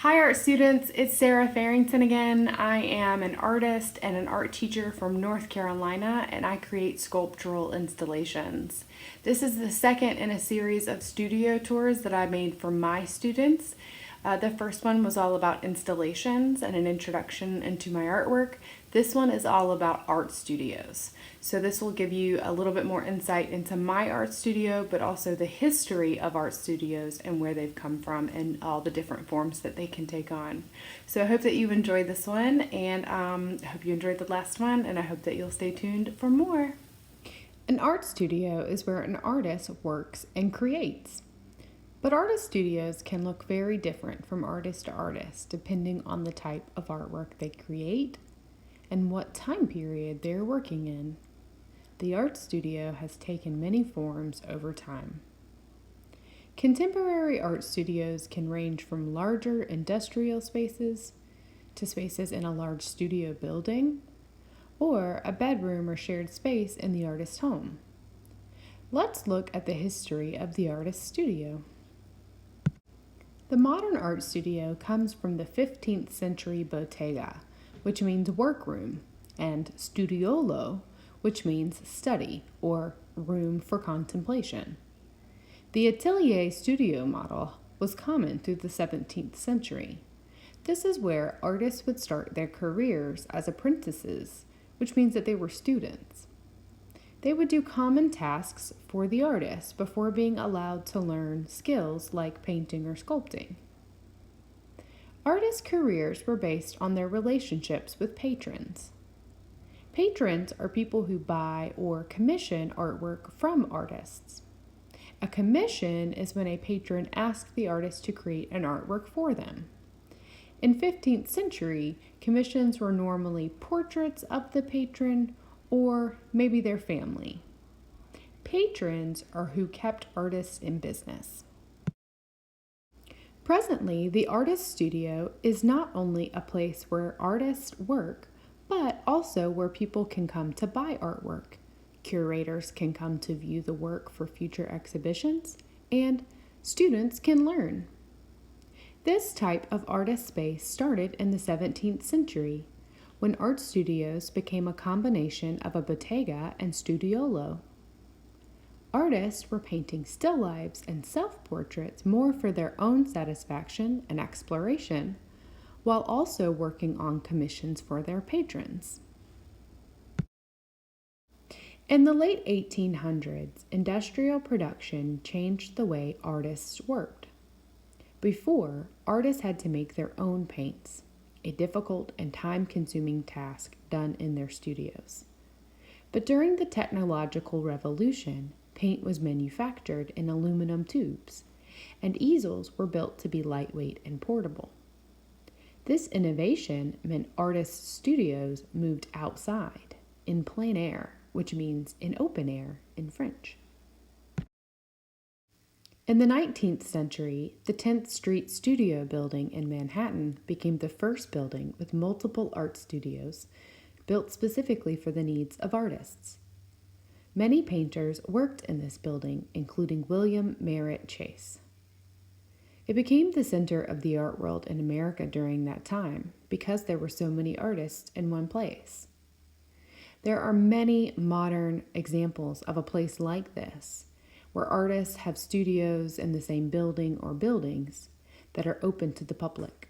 Hi art students, it's Sarah Farrington again. I am an artist and an art teacher from North Carolina, and I create sculptural installations. This is the second in a series of studio tours that I made for my students. The first one was all about installations and an introduction into my artwork. This one is all about art studios. So this will give you a little bit more insight into my art studio, but also the history of art studios and where they've come from and all the different forms that they can take on. So I hope that you enjoyed this one, and I hope you enjoyed the last one, and I hope that you'll stay tuned for more. An art studio is where an artist works and creates. But artist studios can look very different from artist to artist depending on the type of artwork they create and what time period they're working in. The art studio has taken many forms over time. Contemporary art studios can range from larger industrial spaces to spaces in a large studio building or a bedroom or shared space in the artist's home. Let's look at the history of the artist studio. The modern art studio comes from the 15th century bottega, which means workroom, and studiolo, which means study or room for contemplation. The atelier studio model was common through the 17th century. This is where artists would start their careers as apprentices, which means that they were students. They would do common tasks for the artist before being allowed to learn skills like painting or sculpting. Artists' careers were based on their relationships with patrons. Patrons are people who buy or commission artwork from artists. A commission is when a patron asks the artist to create an artwork for them. In 15th century, commissions were normally portraits of the patron or maybe their family. Patrons are who kept artists in business. Presently, the artist studio is not only a place where artists work, but also where people can come to buy artwork. Curators can come to view the work for future exhibitions, and students can learn. This type of artist space started in the 17th century, when art studios became a combination of a bottega and studiolo. Artists were painting still lifes and self-portraits more for their own satisfaction and exploration, while also working on commissions for their patrons. In the late 1800s, industrial production changed the way artists worked. Before, artists had to make their own paints, a difficult and time-consuming task done in their studios. But during the technological revolution, paint was manufactured in aluminum tubes, and easels were built to be lightweight and portable. This innovation meant artists' studios moved outside, in plein air, which means in open air in French. In the 19th century, the 10th Street Studio Building in Manhattan became the first building with multiple art studios built specifically for the needs of artists. Many painters worked in this building, including William Merritt Chase. It became the center of the art world in America during that time because there were so many artists in one place. There are many modern examples of a place like this, where artists have studios in the same building or buildings that are open to the public.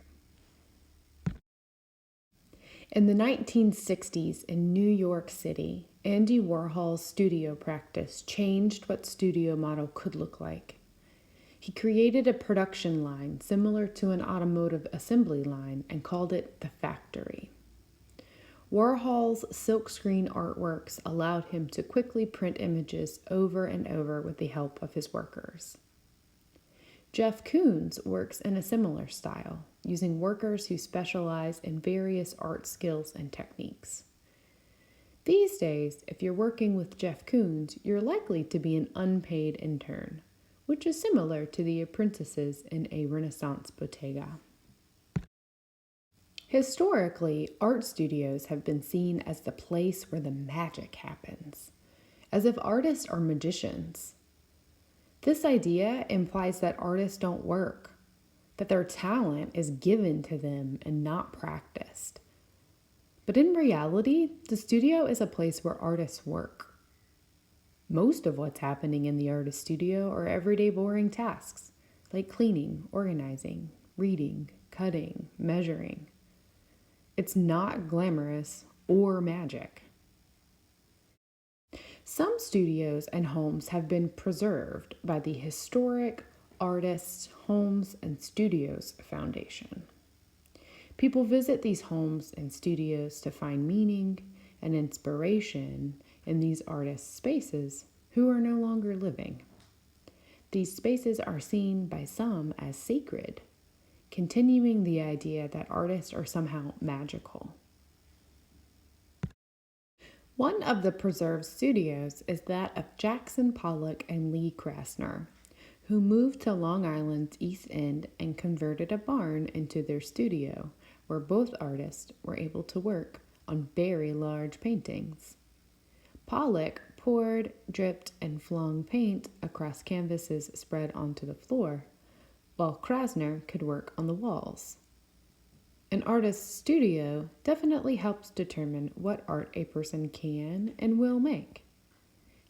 In the 1960s in New York City, Andy Warhol's studio practice changed what studio model could look like. He created a production line similar to an automotive assembly line and called it the factory. Warhol's silkscreen artworks allowed him to quickly print images over and over with the help of his workers. Jeff Koons works in a similar style, using workers who specialize in various art skills and techniques. These days, if you're working with Jeff Koons, you're likely to be an unpaid intern, which is similar to the apprentices in a Renaissance bottega. Historically, art studios have been seen as the place where the magic happens, as if artists are magicians. This idea implies that artists don't work. that their talent is given to them and not practiced. But in reality, the studio is a place where artists work. Most of what's happening in the artist studio are everyday boring tasks, like cleaning, organizing, reading, cutting, measuring. It's not glamorous or magic. Some studios and homes have been preserved by the Historic Artists' Homes and Studios Foundation. People visit these homes and studios to find meaning and inspiration in these artists' spaces who are no longer living. These spaces are seen by some as sacred, continuing the idea that artists are somehow magical. One of the preserved studios is that of Jackson Pollock and Lee Krasner, who moved to Long Island's East End and converted a barn into their studio, where both artists were able to work on very large paintings. Pollock poured, dripped, and flung paint across canvases spread onto the floor, while Krasner could work on the walls. An artist's studio definitely helps determine what art a person can and will make.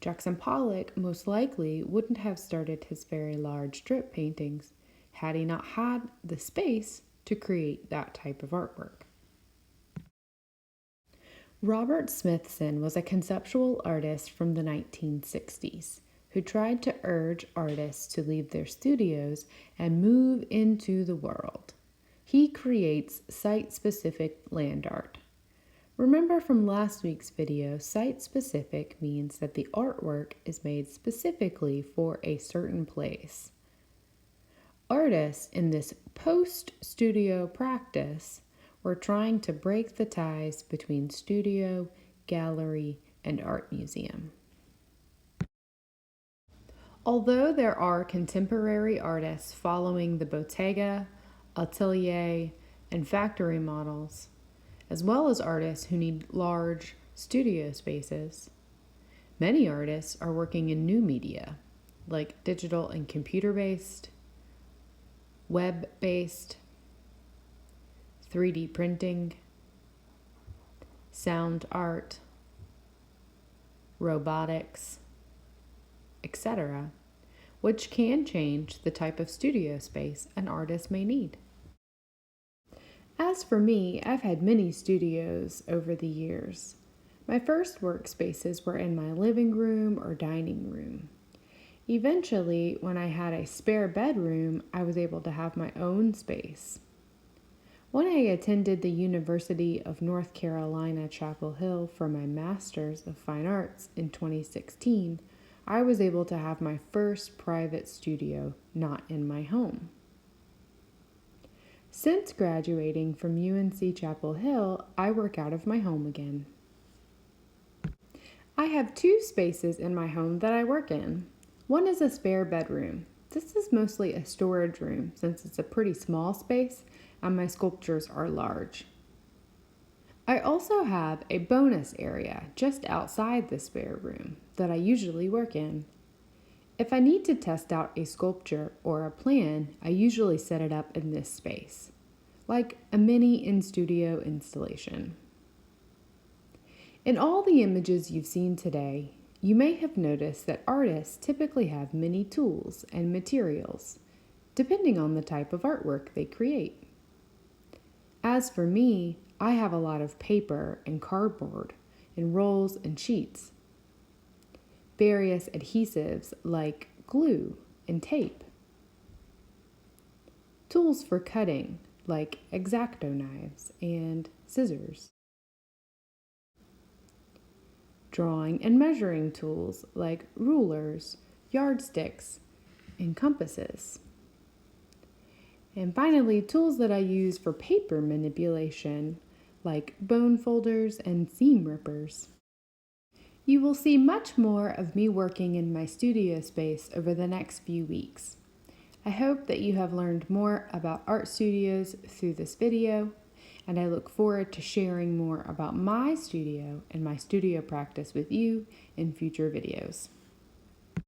Jackson Pollock most likely wouldn't have started his very large drip paintings had he not had the space to create that type of artwork. Robert Smithson was a conceptual artist from the 1960s who tried to urge artists to leave their studios and move into the world. He creates site-specific land art. Remember from last week's video, site-specific means that the artwork is made specifically for a certain place. Artists in this post-studio practice were trying to break the ties between studio, gallery, and art museum. Although there are contemporary artists following the Bottega, atelier, and factory models, as well as artists who need large studio spaces, many artists are working in new media, like digital and computer-based, web-based, 3D printing, sound art, robotics, etc., which can change the type of studio space an artist may need. As for me, I've had many studios over the years. My first workspaces were in my living room or dining room. Eventually, when I had a spare bedroom, I was able to have my own space. When I attended the University of North Carolina, Chapel Hill for my Master's of Fine Arts in 2016, I was able to have my first private studio not in my home. Since graduating from UNC Chapel Hill, I work out of my home again. I have two spaces in my home that I work in. One is a spare bedroom. This is mostly a storage room since it's a pretty small space and my sculptures are large. I also have a bonus area just outside the spare room that I usually work in. If I need to test out a sculpture or a plan, I usually set it up in this space, like a mini in-studio installation. In all the images you've seen today, you may have noticed that artists typically have many tools and materials, depending on the type of artwork they create. As for me, I have a lot of paper and cardboard and rolls and sheets, various adhesives like glue and tape, tools for cutting like X-Acto knives and scissors, drawing and measuring tools like rulers, yardsticks, and compasses. And finally, tools that I use for paper manipulation, like bone folders and seam rippers. You will see much more of me working in my studio space over the next few weeks. I hope that you have learned more about art studios through this video, and I look forward to sharing more about my studio and my studio practice with you in future videos.